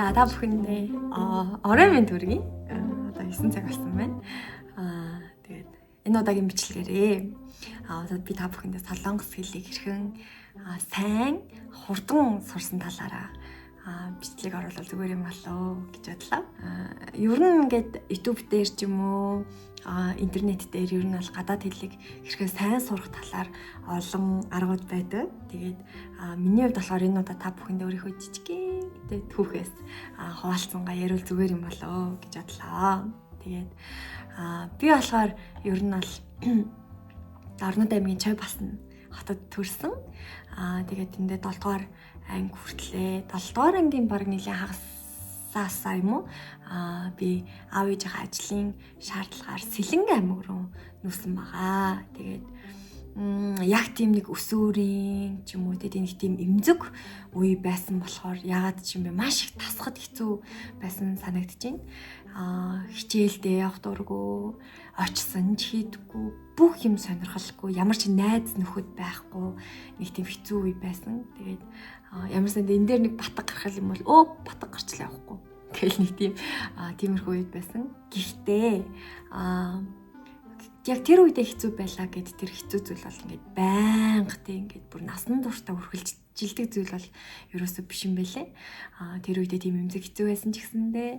За та бүхэндээ орой минь төргий. Одоо 9 цаг болсон байна. Тэгээд энэ удаагийн бичлэгээрээ одоо би та бүхэндээ солонгос хэлийг хэрхэн сайн хурдан сурсан талаараа бичлэг оруулах зүгээр юм болоо гэж бодлоо. Ер нь ингээд YouTube дээр ч юм уу интернет дээр ер нь бол гадаад хэлийг хэрхэн сайн сурах талаар олон аргууд байдаг. Тэгээд миний хувьд болохоор энэ удаа та бүхэндээ өөрийнхөө жижигхэн түүхээс хуваалцсангаа ярил зүгээр юм болоо гэж бодлоо. Тэгээд би болохоор ер нь бол Орнод аймгийн Чой басна хотод төрсэн. Тэгээд тэндээ 7 дугаар анги хүртлээ. 7 дугаар ангийн баг нэлийн хагасаасаа юм уу? Би аав ээжийнхээ ажлын шаардлагаар Сэлэнгэ аймаг руу нүүсэн байгаа. Тэгээд яг тийм нэг өсөөрийн ч юм уу тийм нэг тийм эмзэг үе байсан болохоор ягаад ч юм бэ маш их тасхад хэцүү байсан санагдаж байна. Хичээлдээ явах дурггүй, очсон ч хийдэггүй, бүх юм сонирхолгүй, ямар ч найз нөхөд байхгүй нэг тийм хэцүү үе байсан. Тэгээд ямар санд энэ дээр нэг батг гарах юм бол батг гарчлаа явахгүй. Тэгэл нэг тийм тиймэрхүү үед байсан. Гэхдээ яг тэр үедээ хэцүү байлаа гэд тэр хэцүү зүйл бол ингээд байнга тийм ингээд бүр насан туршдаа үргэлж жилдэг зүйл бол ерөөсөө биш юм байлээ. Тэр үедээ тийм эмзэг хэцүү байсан ч гэсэндээ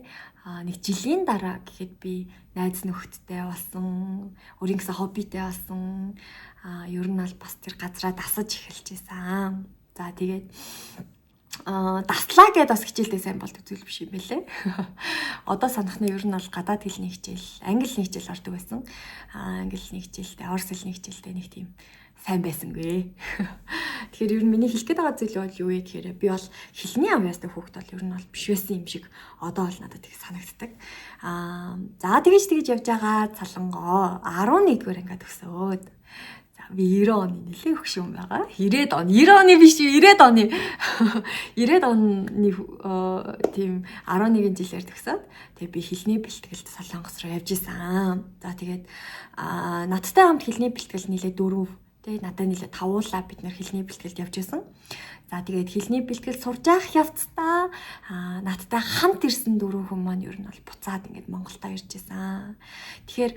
нэг жилийн дараа гэхэд би найз нөхөдтэй болсон, өөрийнхөө хоббитэй болсон. Ер нь бол бас тэр газараа дасаж эхэлж байсан. За тэгээд даслаа гэдээ бас хичээлдээ сайн болдог зүйл биш юм байлээ. Одоо санах нь ер нь бол гадаад хэлний хичээл, англи хэлний хичээл ордог байсан. Англи хэлний хичээлтэй, орос хэлний хичээлтэй нэг тийм сайн байсангүй. Тэгэхээр ер нь миний хэлэх гээд байгаа зүйл бол юу вэ гэхээр би бол хэлний авьяастай хүүхэд бол ер нь бол биш байсан юм шиг одоо бол надад их санагддаг. За тэгж явж байгаа Цалангоо 11-р ангид төгсөөд би 90 оны нэлээд хөшүүн байгаа. 90 оны биш 90 оны. 90 оны тийм 11 жилээр төгсөөд тэгээ би хэлний бэлтгэлд Солонгос руу явж исэн. За тэгээд надтай хамт хэлний бэлтгэл нэлээд 4 тэгээ надад нэлээд 5 уулаа бид нэр хэлний бэлтгэлд явж исэн. За тэгээд хэлний бэлтгэл сурж явах явцдаа надтай хамт ирсэн 4 хүн маань ер нь бол буцаад ингээд Монголдо ирж исэн. Тэгэхээр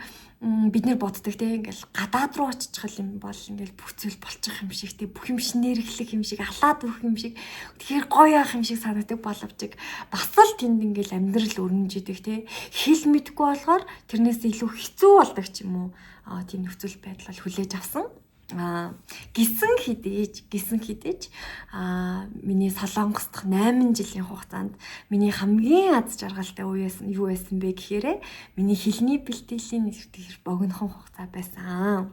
бид нэр боддог те ингээл гадаад руу очих юм бол ингээл бүх зүйл болчих юм шиг те бүх юм шинэрэглэх юм шиг алаад бүх юм шиг тэгэхээр гоё явах юм шиг санагддаг боловч бас л тэнд ингээл амьдрал өрнөжидэг те хэл мэдгүй болохоор тэрнээс илүү хэцүү болдог ч юм уу тийм нөхцөл байдал хүлээж авсан. Гисэн хідээж миний Солонгос дахь 8 жилийн хугацаанд миний хамгийн аз жаргалтай үе юу байсан бэ гэхээр миний хэлний бэлтгэлийн тэр богинохон хугацаа байсан.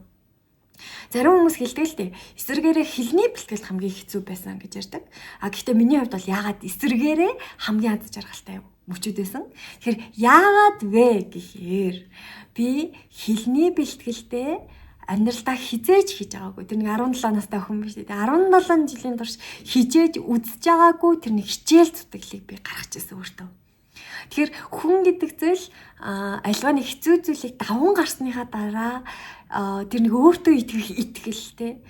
Зарим хүмүүс хэлдэг л дээ эсвэргээрээ хэлний бэлтгэл хамгийн хэцүү байсан гэж ярьдаг. Гэхдээ миний хувьд бол яагаад эсвэргээрээ хамгийн аз жаргалтай мөчүүд байсан. Тэгэхээр яагаад вэ гэхээр би хэлний бэлтгэлдээ амьдралдаа хизээж хийж байгаагүй. Тэр нэг 17 настай охин биш үү? 17 жилийн турш хижээж үзэж байгаагүй тэр нэг хичээл зүтгэлийг би гаргаж ирсэн өөртөө. Тэгэхээр хүн гэдэг зүйл альва нэг хэцүү зүйлийг даван гарсныхаа дараа тэр нэг өөртөө итгэх итгэлтэй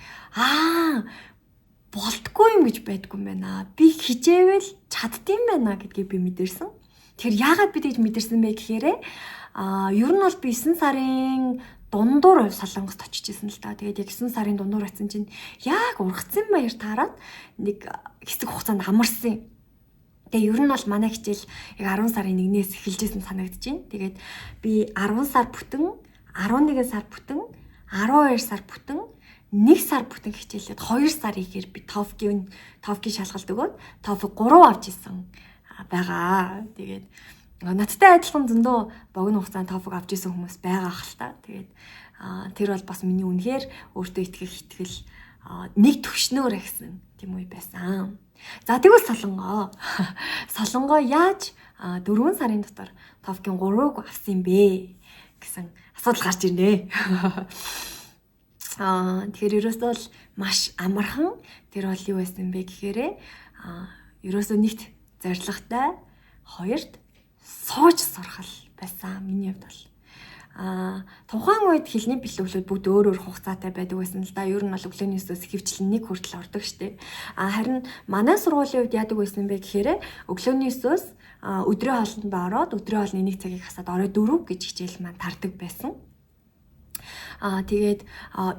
болтгүй юм гэж байдгүй юм байна. Би хижээвэл чаддсан байна гэдгийг би мэдэрсэн. Тэгэхээр яагаад би тэгж мэдэрсэн бэ гэхээр ер нь бол би 9 сарын дундуур Солонгост очиж исэн л та. Тэгээд яг 9 сарын дундуур очисон чинь яг ургацсан баяр таараад нэг хэсэг хугацаанд амарсан. Тэгээ ер нь бол манай хичээл яг 10 сарын 1-ээс эхэлжсэн санагдаж байна. Тэгээд би 10 сар бүтэн, 11 сар бүтэн, 12 сар бүтэн, 1 сар бүтэн хичээлээд 2 сар ихээр би TOEFL-ийн шалгалт өгөөд TOEFL 3 авч исэн байгаа. Тэгээд надтай адилхан зөндөө богино хугацаанд TOEFL авч исэн хүмүүс байгаа хэл та. Тэгээд тэр бол бас миний үнэхээр өөртөө итгэх итгэл нэг төвшнөөр гэсэн тийм үе байсан. За тэгвэл Солонгоо яаж 4 сарын дотор TOEFL-ийн 3-ыг авсан бэ гэсэн асуудал гарч ирнэ. Тэгэхээр ерөөсөө л маш амархан тэр бол юу байсан бэ гэхээр ерөөсөө нэгт зоригтой, хоёрт сууж сурах байсан миний хувьд бол. Тухайн үед хэлний бэлтгэлүүд бүгд өөр өөр хугацаатай байдаг байсан л да. Ер нь бол өглөөний өсөөс ихэвчлэн 1 хүртэл ордог штеп. Харин манай сургуулийн үед яадаг байсан бэ гэхээр өглөөний өсөөс өдрийн хоолнд ороод өдрийн хоолны 1 цагийг хасаад орой 4 гэж хичээл маань тардаг байсан. Тэгээд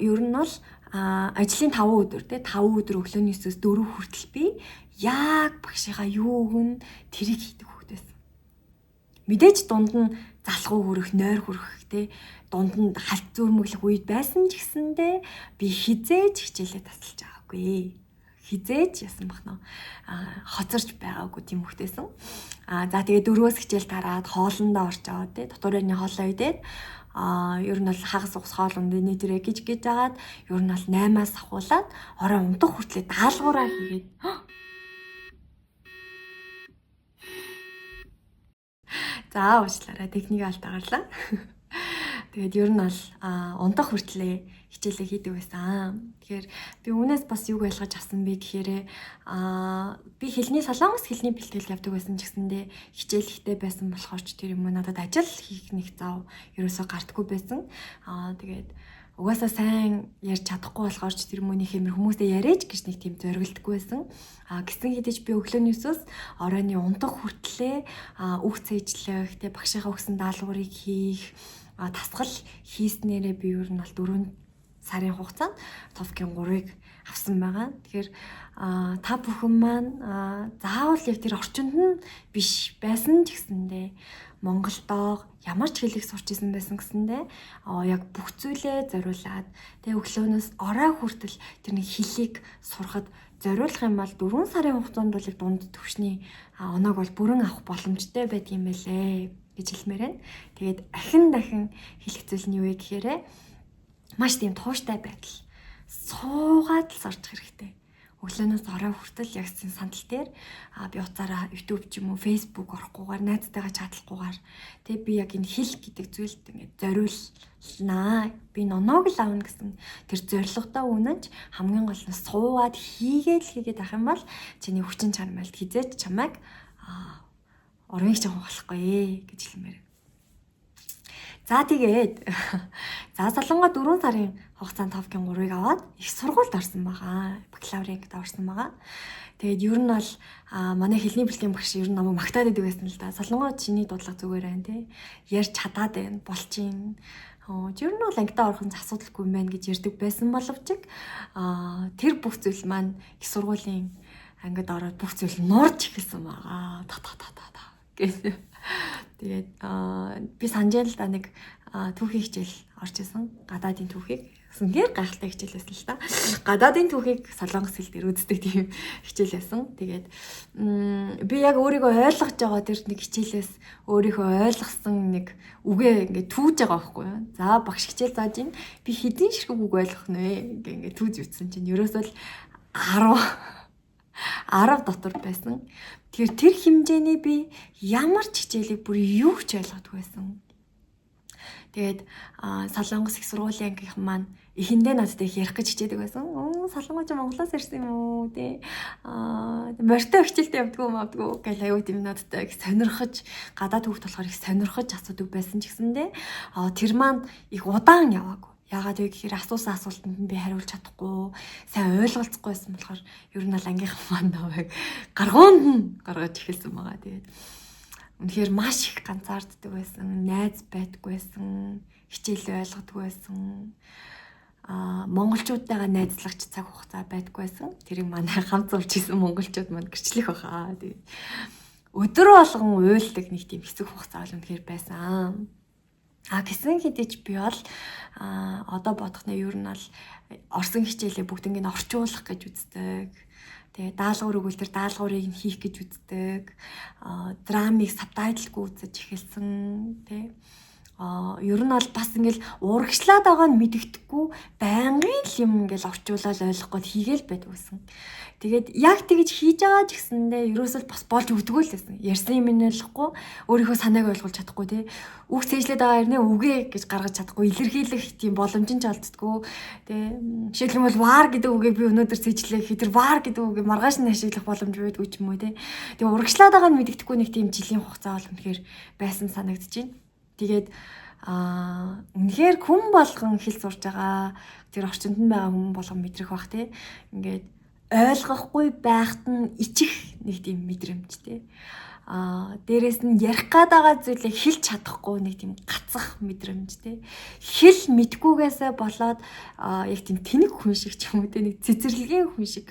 ер нь бол ажлын 5 өдөр те 5 өдөр өглөөний өсөөс 4 хүртэл би яг багшийнхаа юу өгн тэрийг хийдэг хөхт байсан. Мэдээж дунд нь залхуу хүрэх, нойр хүрэх те дунд нь халт зүрмөглөх үед байсан ч гэсэндээ би хизээж хичээлээ тасалж байгаагүй. Хизээж ясан бахна. Хоцорч байгаагүй тийм хөхтэйсэн. За тэгээ 4-өөс хичээл тараад хоолндоо орж аваад те дотоорны хоолоо идээд ер нь бол хагас ус хоол ундны тэрэ гэж жагаад ер нь бол 8-аас ахуулаад орой унтах хүртлээр даалгавраа хийгээд за уучлаарай техник алдагарлаа. Тэгээд ер нь бол унтах хүртлээр хичээлээ хийдэг байсан. Тэгэхээр би үүнээс бас юг ойлгож авсан бэ гэхээр би солонгос хэлний бэлтгэл явдаг байсан ч гэсэндээ хичээл ихтэй байсан болохоор ч тэр юм надад ажил хийх нэг зав ерөөсөө гардггүй байсан. Тэгээд угаасаа сайн ярьж чадахгүй болохоор ч тэр мөний хэмэр хүмүүстэй яриач гэж нэг тийм зоригддаггүй байсан. Гэсэн хэдиж би өглөөний өсөөс оройны унтах хүртлээр үг цээжлэх, тэг багшийнхаа өгсөн даалгаврыг хийх, тасгал хийснээрээ би ер нь бол 4 сарын хугацаанд TOEFL-ийн 3-ыг авсан байгаа. Тэгэхээр та бүхэн маань заавал яг тэр орчинд нь биш байсан ч гэсэндээ Монголдоо ямар ч хэлийг сурч исэн байсан гэсэндээ яг бүх зүйлээ зориулаад тэгээ өглөөнөөс орой хүртэл тэр нэг хэлийг сурахад зориулах юм бол 4 сарын хугацаанд бол дунд төвшний оноог бол бүрэн авах боломжтой байдгийм байлээ гэж хэлмээр байна. Тэгээд дахин хэлэх зүйл нь юу вэ гэхээр маш тийм тууштай байдал. Суугаад л сурч хэрэгтэй. Өглөөнөөс орой хүртэл яг сандал дээр би уцаараа YouTube ч юм уу Facebook орохгүйгээр найзтайгаа чатлахгүйгээр тэгээ би яг энэ хэл гэдэг зүйлд ингээд зориулнаа. Би ноноог л аавна гэсэн тэр зорилготой үнэнч хамгийн гол нь суугаад хийгээд ах юм бол чиний хүчин чармайлт хизээч чамайг орвиг ч болохгүй гэж хэлмээр. За тэгээд солонгоо 4 сарын хугацаанд TOEFL-ийн 3-ыг аваад их сургуульд орсон байгаа. Бакалаврыг орсон байгаа. Тэгээд ер нь бол манай хэлний бэлтгэлийн багш ер нь намайг магтаад идэг байсан л да. Солонгоо чиний дуудлага зүгээр байна те. Ярьж чадаад байна, болчих. Ер нь бол ангидаа орох нь асуудалгүй юм байна гэж ярьдаг байсан боловч тэр бүх зүйл маань их сургуулийн ангид ороод бүх зүйл нуурж эхэлсэн байгаа. Гэсэн. Тэгээд би санджаал да нэг түүхийн хичээл орж исэн. Гадаадын түүхийг үнээр гайхалтай хичээл байсан л да. Гадаадын түүхийг солонгос хэл дээр үздэг тийм хичээл байсан. Тэгээд би яг өөрийгөө ойлгож байгаа тэр нэг хичээлээс өөрийнхөө ойлгосон нэг үгээ ингээд түүж байгаа байхгүй юу. За багш хичээл зааж ин би хэдийн ширхэг үг ойлгох нэ ингээд түүж үтсэн чинь ерөөсөө л 10 дотор байсан. Тэр хэмжээний би ямар ч хичээлийг бүр юу ч ойлгодгүй байсан. Тэгээд солонгос их сургуулийн ангийнхан маань эхэндээ надад их ярих гэж хичээдэг байсан. Солонгоч Монголоос ирсэн юм уу те. Морьтой хичээлтэй явдггүй гэл аюу тийм надад их сонирхож гадаад хүүхд болохоор их сонирхож асуудаг байсан ч гэсэндээ тэр маань их удаан яваагүй. Яагаад вэ гэхээр асуусан асуултанд нь би хариулж чадахгүй, сайн ойлголцохгүй байсан болохоор ер нь л ангийнхан маань намайг гаргуунд нь гаргаж эхэлсэн байгаа. Тэгээд үнэхээр маш их ганцаарддаг байсан, найз байдаггүй байсан, хичээлээ ойлгодгүй байсан. Монголчуудтайгаа найзлах цаг хугацаа байдаггүй байсан. Тэрийг манай хамт зурж исэн монголчууд маань гэрчлэх баха. Тэгээд өдөр болгон уйлдаг нэг тийм хэцүү хугацаа бол үнэхээр байсан. Гэсэн хэдиж би бол одоо бодохны ер нь бол орсон хичээлээ бүгднийг нь орчуулах гэж үздэг. Тэгээ даалгавар өгвөл тэр даалгаврыг нь хийх гэж үздэг. Драмыг сабтайтлгүй үзэж эхэлсэн тий. Ер нь бол бас ингээл урагшлаад байгаа нь мэддэхгүй байнгын л юм ингээл орчуулаад ойлгох гээд хийгээл байдаг байсан. Тэгээд яг тэгж хийж байгаа ч гэсэндээ ерөөсөө бас болж өгдөггүй л байсан. Ярьсан юм нь ойлгохгүй, өөрийнхөө санааг ойлгуулж чадахгүй тий. Үг цээжлээд байгаа хэрнээ үгээ гэж гаргаж чадахгүй, илэрхийлэх тийм боломж нь ч олддоггүй. Тэ жишээлбэл вар гэдэг үгийг би өнөөдөр цээжлээ гэхэд тэр вар гэдэг үгийг маргааш нь ашиглах боломж байдгүй ч юм уу тий. Тэгээ урагшлаад байгаа нь мэддэхгүй нэг тийм жилийн хугацаа бол үнэхээр байсан санагдаж байна. Тэгээд үнэхээр хүн болгон хэл сурж байгаа тэр орчинд нь байгаа хүн болгон мэдрэх бах тий. Ингээд ойлгохгүй байхад нь ичих нэг тийм мэдрэмж тий. Дээрээс нь ярих гээд байгаа зүйлийг хэлж чадахгүй нэг тийм гацах мэдрэмж тий. Хэл мэдгүйгээсээ болоод яг тийм тэнэг хүн шиг ч юм уу тий, нэг цэцэрлэгийн хүн шиг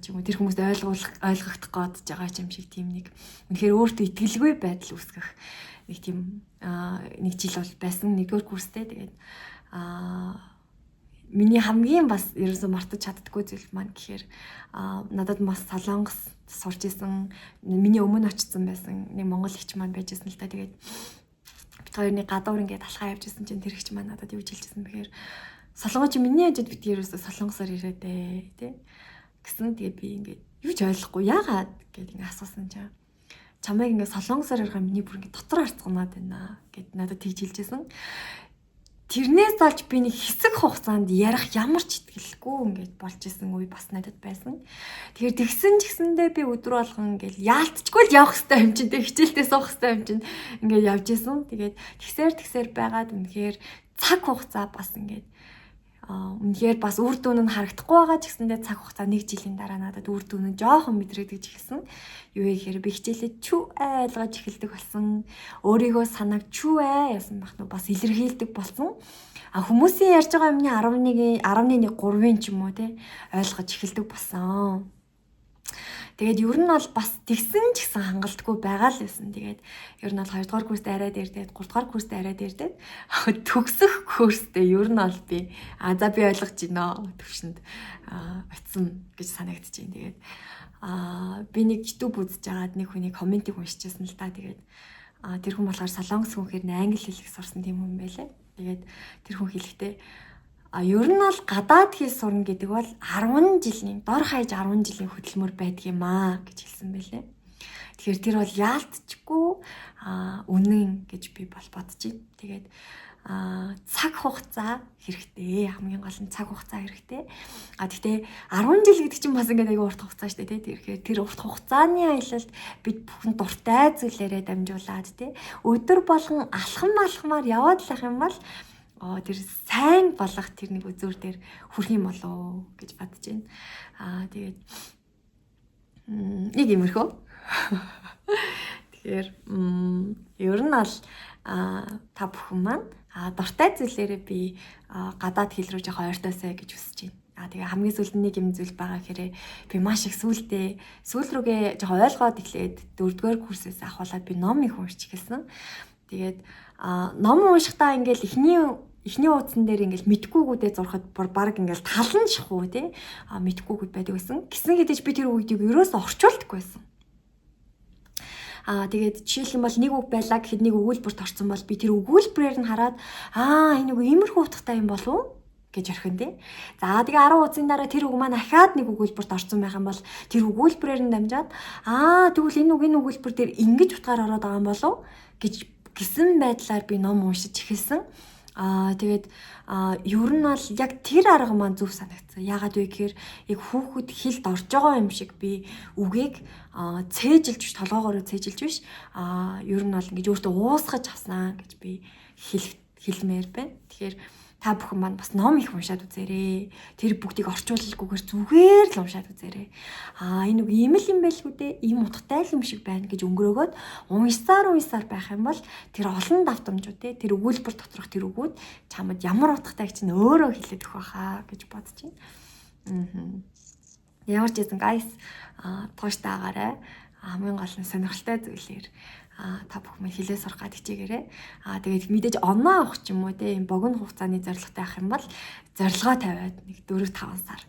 ч юм уу тэр хүмүүст ойлгох гээд байгаа юм шиг тийм нэг үнэхээр өөртөө итгэлгүй байдал үүсгэх нэг тийм нэг жил бол байсан, нэгдүгээр курстэй. Тэгээд миний хамгийн бас ерөөсөө мартаж чаддаггүй зүйл маань гэхээр надад бас Солонгос сурч исэн, миний өмнө очсон байсан нэг монгол эгч маань байж исэн л та. Тэгээд бид хоёрны гадуур ингээд алхаа явж исэн чинь тэр эгч маань надад юу хэлжсэн бэхээр солонгоч миний хажууд бит ерөөсөө солонгосоор ирээдээ тий гэсэн. Тэгээд би ингээд юу ч ойлгохгүй яагаад гэдэг ингээд асуусан чинь чамайг ингээд солонгосоор ярих миний бүр ингээд дотор харцганаад байна гэд надад тэгж хэлжсэн. Тэрнээс олж би нэг хэсэг хугацаанд ярих ямар ч итгэлгүй ингээд болж исэн үе бас надад байсан. Тэгэхээр тэгсэн ч гэсэндээ би өдөр болгон ингээд яалтчгүй л явах хэрэгтэй юм чинь, тэг хичээлдээ суух хэрэгтэй юм чинь ингээд явж исэн. Тэгээд тэгсээр байгаад үнэхээр цаг хугацаа бас ингээд үнэхээр бас үр дүн нь харагдахгүй байгаа ч гэсэндээ цаг хугацаа нэг жилийн дараа надад үр дүн нь жоохон мэдрэгдэж эхэлсэн. Юу гэхээр би хичээлээ чүү ойлгож эхэлдэг болсон. Өөрийгөө санааг чүү яасан бах нь бас илэрхийлдэг болсон. Хүмүүсийн ярьж байгаа юмны 11.3-ын ч юм уу те ойлгож эхэлдэг болсон. Тэгээд ер нь бол бас тэгсэн ч гэсэн хангалтгүй байгаа л байсан. Тэгээд ер нь бол 2 дугаар курст арай дээрдээд 3 дугаар курст арай дээрдээд төгсөх курстээ ер нь бол би за би ойлгож байна төвшөнд очсон гэж санагдаж байна. Тэгээд би нэг YouTube үзэж байгаад нэг хүний комментиг уншижсэн л та. Тэгээд тэр хүн болохоор солонгос хүн хэрнээ англи хэлийг сурсан тийм хүн байлаа. Тэгээд тэр хүн хэлэхдээ ер нь бол гадаад хэл сурна гэдэг бол 10 жилийн дор хаяж 10 жилийн хөдөлмөр байдаг юм гэж хэлсэн байлээ. Тэгэхээр тэр бол яалтчгүй үнэн гэж би бол бодож байна. Тэгээд цаг хугацаа хэрэгтэй. Хамгийн гол нь цаг хугацаа хэрэгтэй. Гэхдээ 10 жил гэдэг чинь бас ингээд аяга урт хугацаа шүү дээ, тий. Тэгэхээр тэр урт хугацааны аялалд бид бүхэн дуртай зүйлээрээ дамжуулаад тий өдөр болгон алхамаар яваад л ах юм бол тэр сайн болох тэр нэг үзүүр дээр хүрэх юм болоо гэж бодож байна. Тэгээд нэг юмрхөө. Тэгэхээр ер нь бол та бүхэн маань дуртай зүйлээрээ би гадаад хэл рүү жоохон ойртоосэй гэж хүсэж байна. Тэгээ хамгийн сүүлд нэг юм зүйл байгаа гэхээр би маш их сүүл рүүгээ жоохон ойлгоод эхлээд 4-р курсээс ахуулаад би ном их уншиж эхэлсэн. Тэгээд ном уншихдаа ингээл эхний уудсан дээр ингээл мэдхгүйгүүдээ зурхад баг ингээл талан шахуу тий мэдхгүйгүүд байдаг байсан. Гисэн хэдэж би тэр үгдийг ерөөсө орчуулдаггүй байсан. Тэгээд жишээлх юм бол нэг үг байлаа гэхэд нэг өгүүлбэрт орсон бол би тэр өгүүлбэрээр нь хараад энэ үг иймэрхүү утгатай юм болов гэж орхин тий. За тэгээ 10 уудсын дараа тэр үг маань ахаад нэг өгүүлбэрт орсон байх юм бол тэр өгүүлбэрээр нь дамжаад тэгвэл энэ өгүүлбэр дээр ингэж утгаар ороод байгаа юм болов гэж гисэн байдлаар би ном уншиж эхэлсэн. Тэгээд ер нь бол яг тэр арга маань зөв санагдсан. Яагаад вэ гэхээр яг хүүхэд хэлд орж байгаа юм шиг би үгийг цээжилж биш, толгоогоор цээжилж биш. Ер нь бол ингэж өөртөө уусгаж авсан гэж би хэлмээр байна. Тэгэхээр та бүхэн маань бас ном их уншаад үзээрэй. Тэр бүгдийг орчуулалгүйгээр зүгээр л уншаад үзээрэй. Энэ үг ийм л юм байлгүй дээ. Ийм утгатай юм шиг байна гэж өнгөрөөгөөд уншсаар байх юм бол тэр олон давтамжууд тэр өгүүлбэр доторх тэр үгүүд чамд ямар утгатайг чинь өөрөө хэлээд өгөх байхаа гэж бодож байна. Ямар ч юм guys тууштай агаарай. Хамгийн гол нь сонирхолтой зүйлээр та бүхэн хэлээ сурах гад хичээгээрэй. Тэгээд мэдээж оноо авах ч юм уу те юм богино хугацааны зорилготой авах юм бол зорилгоо тавиад нэг 4-5 сар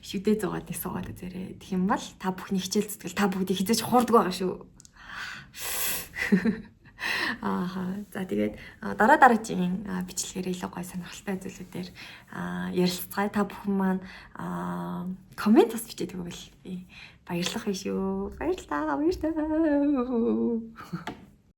шүдээ зугаад суугаад үзээрэй. Тэгэх юм бол та бүхний хичээл зүтгэл та бүгдийг хизээж хуурдаг байгаа шүү. За тэгээд дараагийн бичлэгээр илүү гой сонирхолтой зүйлүүдээр ярилцгаая. Та бүхэн маань коммент бас бичээд өгвөл би баярлах биш үү? Баярлалаа.